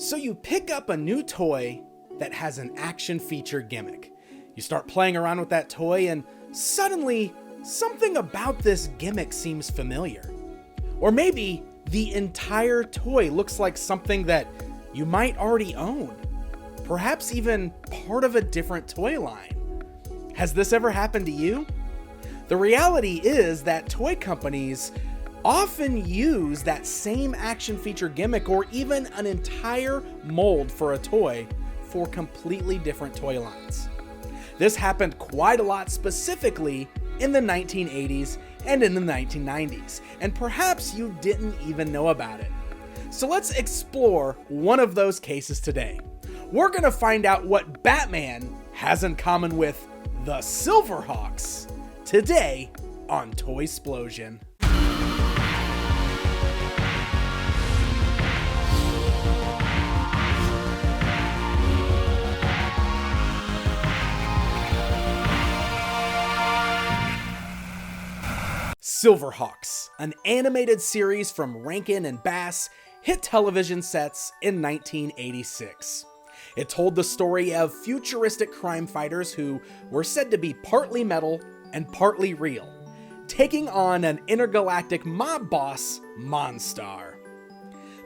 So you pick up a new toy that has an action feature gimmick. You start playing around with that toy and suddenly something about this gimmick seems familiar. Or maybe the entire toy looks like something that you might already own. Perhaps even part of a different toy line. Has this ever happened to you? The reality is that toy companies often use that same action feature gimmick or even an entire mold for a toy for completely different toy lines. This happened quite a lot, specifically in the 1980s and in the 1990s, and perhaps you didn't even know about it. So let's explore one of those cases today. We're going to find out what Batman has in common with the Silverhawks today on Toysplosion. Silverhawks, an animated series from Rankin and Bass, hit television sets in 1986. It told the story of futuristic crime fighters who were said to be partly metal and partly real, taking on an intergalactic mob boss, Monstar.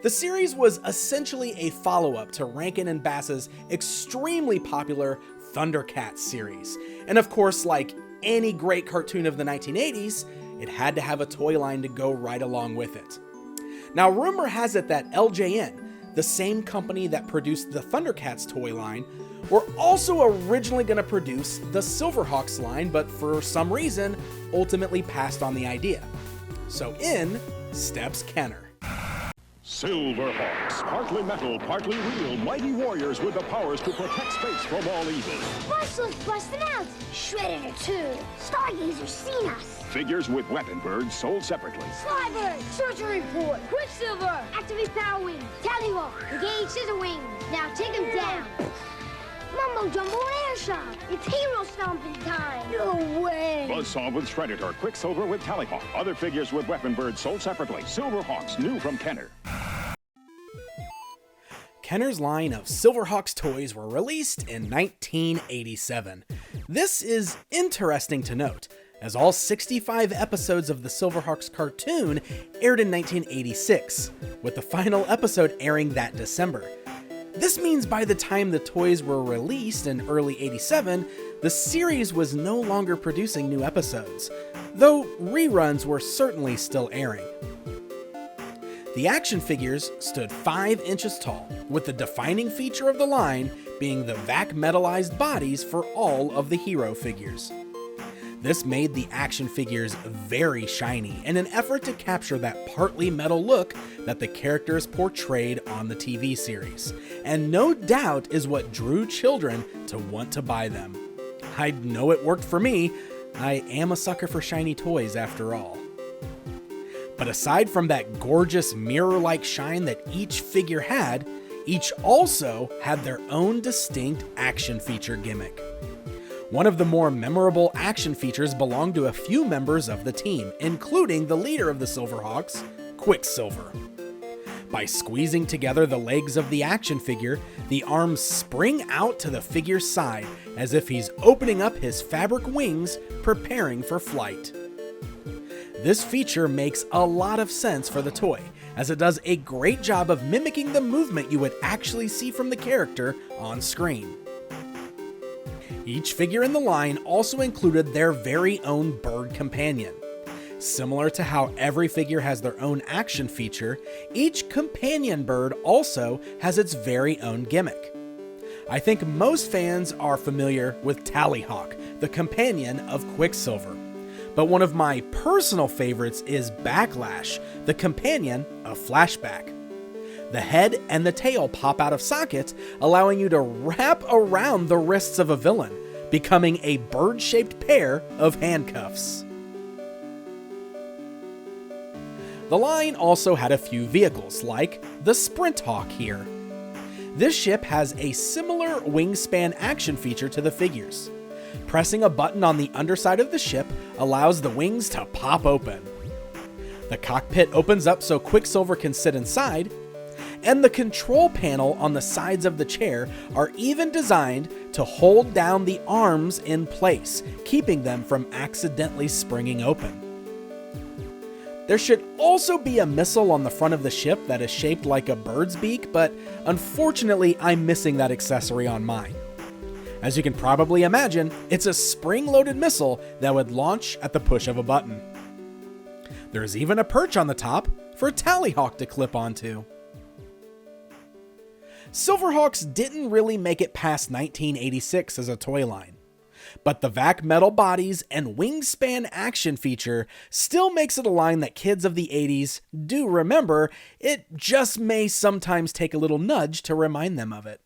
The series was essentially a follow-up to Rankin and Bass's extremely popular Thundercats series, and of course, like any great cartoon of the 1980s, it had to have a toy line to go right along with it. Now, rumor has it that LJN, the same company that produced the Thundercats toy line, were also originally going to produce the Silverhawks line, but for some reason, ultimately passed on the idea. So in steps Kenner. Silverhawks, partly metal, partly real, mighty warriors with the powers to protect space from all evil. Muscles busting out, Shredder too. Stargazer seen us. Figures with weapon birds sold separately. Slybird, surgery report. Quicksilver, activate power wing. Tallywhack, engage scissor wing. Now take him down. Mumbo Jumbo Air Shot. It's hero stomping time. No way. Buzzsaw with Shredder, Quicksilver with Tallywhack. Other figures with weapon birds sold separately. Silverhawks, new from Kenner. Kenner's line of Silverhawks toys were released in 1987. This is interesting to note, as all 65 episodes of the Silverhawks cartoon aired in 1986, with the final episode airing that December. This means by the time the toys were released in early 87, the series was no longer producing new episodes, though reruns were certainly still airing. The action figures stood 5 inches tall, with the defining feature of the line being the vac metallized bodies for all of the hero figures. This made the action figures very shiny in an effort to capture that partly metal look that the characters portrayed on the TV series, and no doubt is what drew children to want to buy them. I know it worked for me. I am a sucker for shiny toys after all. But aside from that gorgeous mirror-like shine that each figure had, each also had their own distinct action feature gimmick. One of the more memorable action features belonged to a few members of the team, including the leader of the Silverhawks, Quicksilver. By squeezing together the legs of the action figure, the arms spring out to the figure's side as if he's opening up his fabric wings, preparing for flight. This feature makes a lot of sense for the toy, as it does a great job of mimicking the movement you would actually see from the character on screen. Each figure in the line also included their very own bird companion. Similar to how every figure has their own action feature, each companion bird also has its very own gimmick. I think most fans are familiar with Tallywhack, the companion of Quicksilver. But one of my personal favorites is Backlash, the companion of Flashback. The head and the tail pop out of sockets, allowing you to wrap around the wrists of a villain, becoming a bird-shaped pair of handcuffs. The line also had a few vehicles, like the Sprinthawk here. This ship has a similar wingspan action feature to the figures. Pressing a button on the underside of the ship allows the wings to pop open. The cockpit opens up so Quicksilver can sit inside, And the control panel on the sides of the chair are even designed to hold down the arms in place, keeping them from accidentally springing open. There should also be a missile on the front of the ship that is shaped like a bird's beak, but unfortunately I'm missing that accessory on mine. As you can probably imagine, it's a spring-loaded missile that would launch at the push of a button. There's even a perch on the top for a Tallyhawk to clip onto. Silverhawks didn't really make it past 1986 as a toy line, but the vac metal bodies and wingspan action feature still makes it a line that kids of the 80s do remember. It just may sometimes take a little nudge to remind them of it.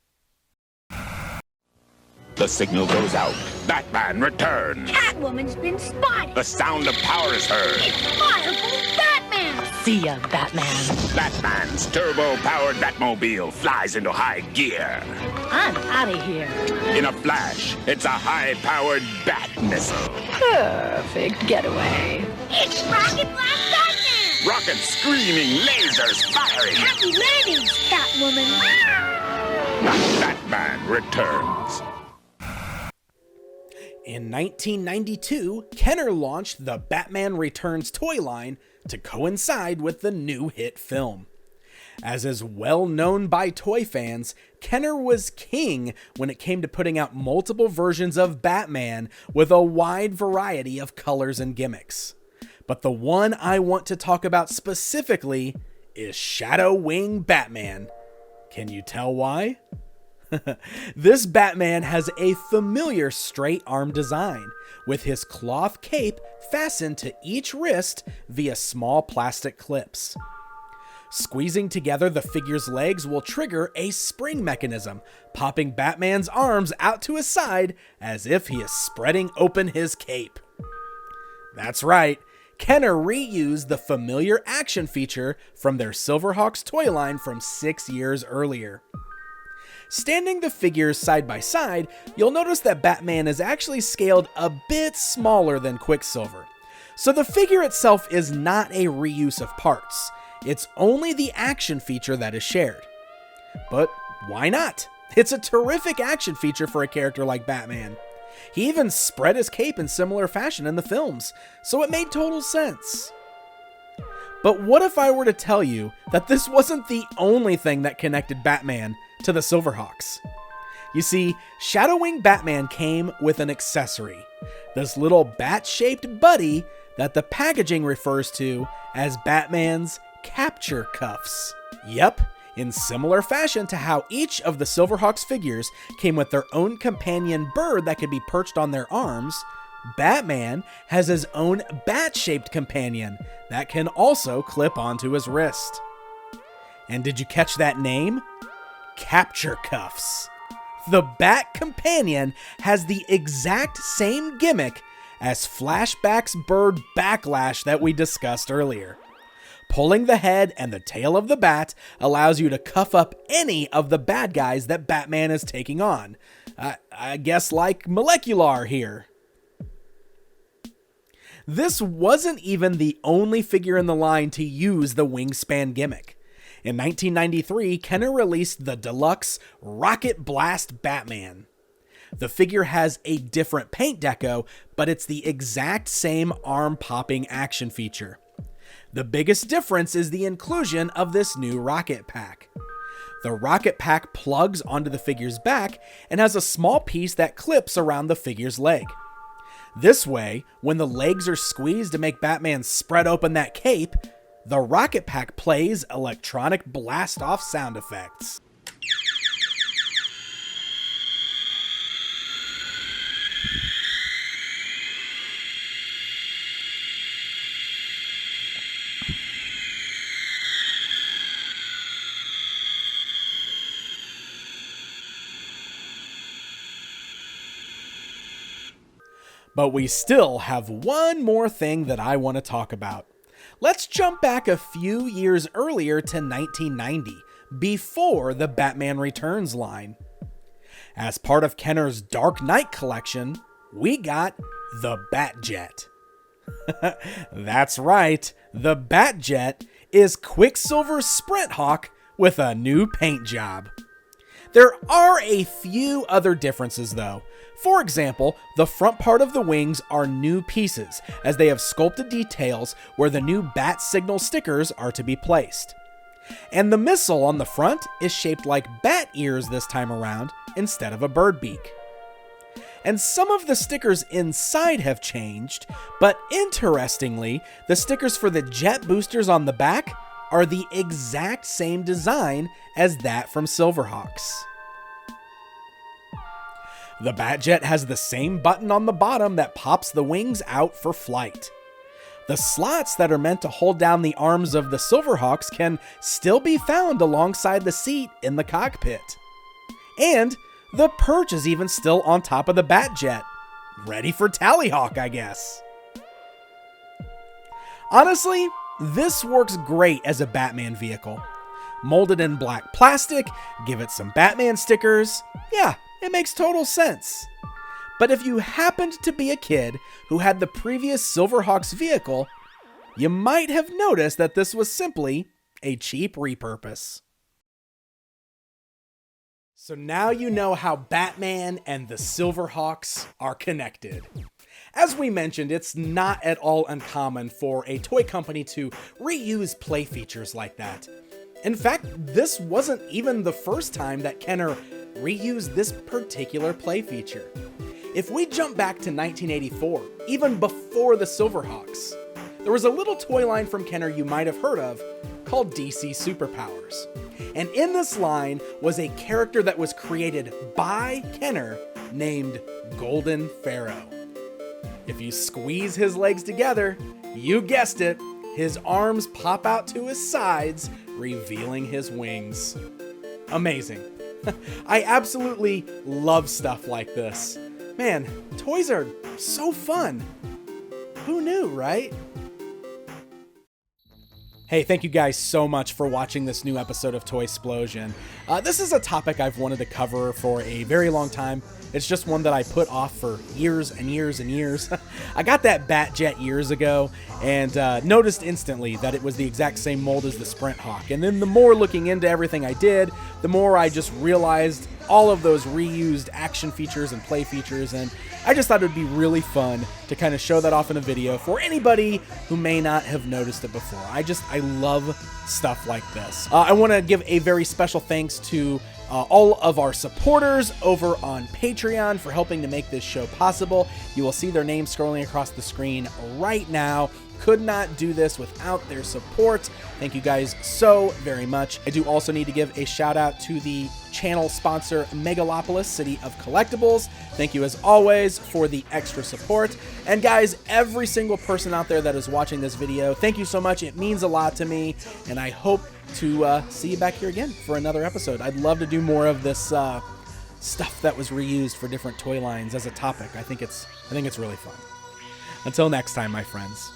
The signal goes out. Batman returns. Catwoman's been spotted. The sound of power is heard. It's Fireful Batman. See ya, Batman. Batman's turbo-powered Batmobile flies into high gear. I'm out of here. In a flash, it's a high-powered Bat missile. Perfect getaway. It's Rocket Blast Batman. Rockets screaming, lasers firing. Happy landings, Catwoman. Batman returns. In 1992, Kenner launched the Batman Returns toy line to coincide with the new hit film. As is well known by toy fans, Kenner was king when it came to putting out multiple versions of Batman with a wide variety of colors and gimmicks. But the one I want to talk about specifically is Shadow Wing Batman. Can you tell why? This Batman has a familiar straight arm design, with his cloth cape fastened to each wrist via small plastic clips. Squeezing together the figure's legs will trigger a spring mechanism, popping Batman's arms out to his side as if he is spreading open his cape. That's right, Kenner reused the familiar action feature from their Silverhawks toy line from 6 years earlier. Standing the figures side by side, you'll notice that Batman is actually scaled a bit smaller than Quicksilver. So the figure itself is not a reuse of parts. It's only the action feature that is shared. But why not? It's a terrific action feature for a character like Batman. He even spread his cape in similar fashion in the films, so it made total sense. But what if I were to tell you that this wasn't the only thing that connected Batman to the Silverhawks? You see, Shadow Wing Batman came with an accessory, this little bat-shaped buddy that the packaging refers to as Batman's capture cuffs. Yep, in similar fashion to how each of the Silverhawks figures came with their own companion bird that could be perched on their arms, Batman has his own bat-shaped companion that can also clip onto his wrist. And did you catch that name? Capture Cuffs. The Bat Companion has the exact same gimmick as Flashback's bird Backlash that we discussed earlier. Pulling the head and the tail of the bat allows you to cuff up any of the bad guys that Batman is taking on. I guess like Molecular here. This wasn't even the only figure in the line to use the wingspan gimmick. In 1993, Kenner released the deluxe Rocket Blast Batman. The figure has a different paint deco, but it's the exact same arm-popping action feature. The biggest difference is the inclusion of this new rocket pack. The rocket pack plugs onto the figure's back and has a small piece that clips around the figure's leg. This way, when the legs are squeezed to make Batman spread open that cape, the rocket pack plays electronic blast-off sound effects. But we still have one more thing that I want to talk about. Let's jump back a few years earlier to 1990, before the Batman Returns line. As part of Kenner's Dark Knight collection, we got the Batjet. That's right, the Batjet is Quicksilver's Sprint Hawk with a new paint job. There are a few other differences though. For example, the front part of the wings are new pieces, as they have sculpted details where the new bat signal stickers are to be placed. And the missile on the front is shaped like bat ears this time around instead of a bird beak. And some of the stickers inside have changed, but interestingly, the stickers for the jet boosters on the back are the exact same design as that from Silverhawks. The Batjet has the same button on the bottom that pops the wings out for flight. The slots that are meant to hold down the arms of the Silverhawks can still be found alongside the seat in the cockpit. And the perch is even still on top of the Batjet. Ready for Tallyhawk, I guess. Honestly, this works great as a Batman vehicle. Molded in black plastic, give it some Batman stickers, yeah, it makes total sense. But if you happened to be a kid who had the previous Silverhawks vehicle, you might have noticed that this was simply a cheap repurpose. So now you know how Batman and the Silverhawks are connected. As we mentioned, it's not at all uncommon for a toy company to reuse play features like that. In fact, this wasn't even the first time that Kenner reused this particular play feature. If we jump back to 1984, even before the Silverhawks, there was a little toy line from Kenner you might have heard of called DC Superpowers. And in this line was a character that was created by Kenner named Golden Pharaoh. If you squeeze his legs together, you guessed it, his arms pop out to his sides, revealing his wings. Amazing. I absolutely love stuff like this. Man, toys are so fun. Who knew, right? Hey, thank you guys so much for watching this new episode of Toysplosion. This is a topic I've wanted to cover for a very long time. It's just one that I put off for years and years and years. I got that Batjet years ago and noticed instantly that it was the exact same mold as the Sprint Hawk. And then the more looking into everything I did, the more I just realized all of those reused action features and play features, and I just thought it would be really fun to kind of show that off in a video for anybody who may not have noticed it before. I love stuff like this. I want to give a very special thanks to all of our supporters over on Patreon for helping to make this show possible. You will see their names scrolling across the screen right now. Could not do this without their support. Thank you guys so very much. I do also need to give a shout out to the channel sponsor Megalopolis City of Collectibles. Thank you as always for the extra support. And guys, every single person out there that is watching this video, thank you so much. It means a lot to me, and I hope to see you back here again for another episode. I'd love to do more of this stuff that was reused for different toy lines as a topic. I think it's really fun. Until next time, my friends.